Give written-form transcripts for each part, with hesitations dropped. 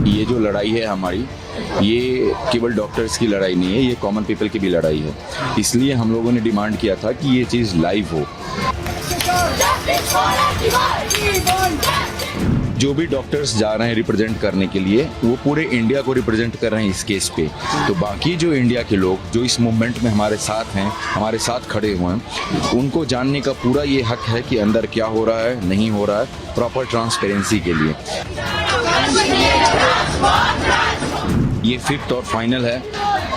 ये जो लड़ाई है हमारी, ये केवल डॉक्टर्स की लड़ाई नहीं है, ये कॉमन पीपल की भी लड़ाई है। इसलिए हम लोगों ने डिमांड किया था कि ये चीज़ लाइव हो। जो भी डॉक्टर्स जा रहे हैं रिप्रेजेंट करने के लिए, वो पूरे इंडिया को रिप्रेजेंट कर रहे हैं इस केस पे। तो बाकी जो इंडिया के लोग जो इस मूवमेंट में हमारे साथ हैं, हमारे साथ खड़े हुए हैं, उनको जानने का पूरा ये हक है कि अंदर क्या हो रहा है, नहीं हो रहा है, प्रॉपर ट्रांसपेरेंसी के लिए। ये फिफ्थ और फाइनल है।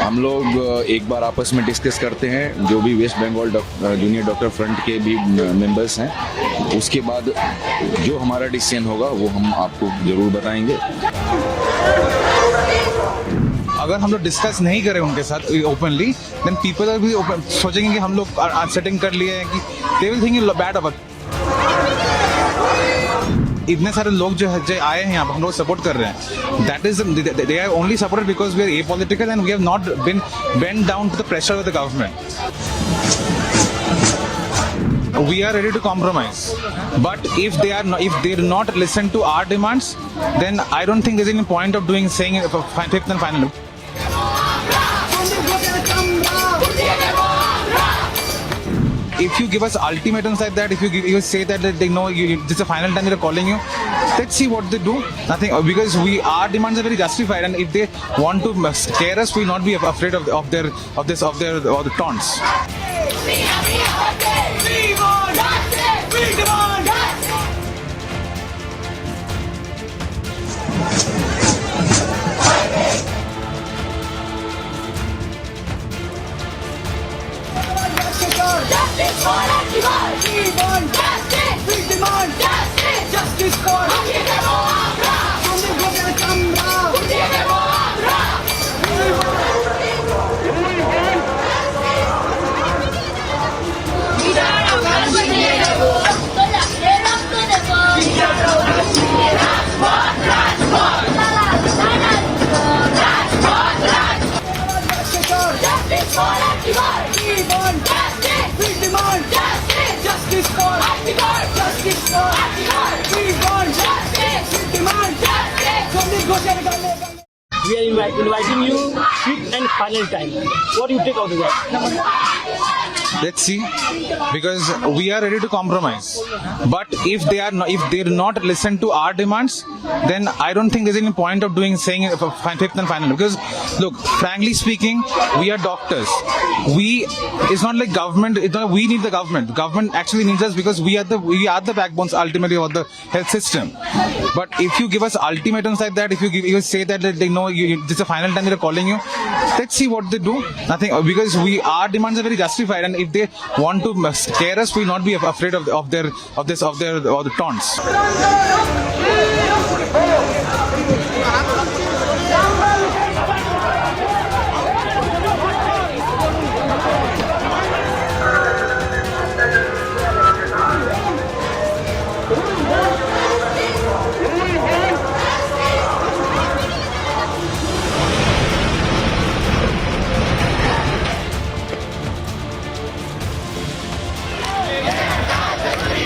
हम लोग एक बार आपस में डिस्कस करते हैं, जो भी West Bengal junior doctor front के भी मेंबर्स हैं। उसके बाद जो हमारा डिसीजन होगा वो हम आपको ज़रूर बताएंगे। अगर हम लोग डिस्कस नहीं करें उनके साथ ओपनली, देन पीपल भी सोचेंगे कि हम लोग सेटिंग कर लिए हैं, कि they will think bad about. इतने सारे लोग जो आए हैं यहाँ पर, हम लोग सपोर्ट कर रहे हैं। That is they are only supported because we are apolitical and we have not been bend down to the pressure of the government. We are ready to compromise, but if they do not listen to our demands, then I don't think there's any point of saying fifth and final. If you give us ultimatums like that, if you say that they know this is the final time they're calling you, let's see what they do. Nothing, because our demands are very justified, and if they want to scare us, we'll not be afraid of their taunts. Justice for everyone! We want justice! We demand justice! Justice for everyone! Hum gonna come down! Justice for everyone! We want justice! We demand justice! Justice for everyone! Justice for everyone! We want justice! We demand justice! We are inviting you fifth and final time. What do you take out of that? Let's see, because we are ready to compromise. But if they do not listen to our demands, then I don't think there's any point of saying fifth and final. Because look, frankly speaking, we are doctors. It's not like government. We need the government. Government actually needs us because we are the backbones ultimately of the health system. But if you give us ultimatums like that, if you say that they know this is the final time they're calling you, let's see what they do. Nothing, because our demands are very justified, and if they want to scare us, we'll not be afraid of their taunts.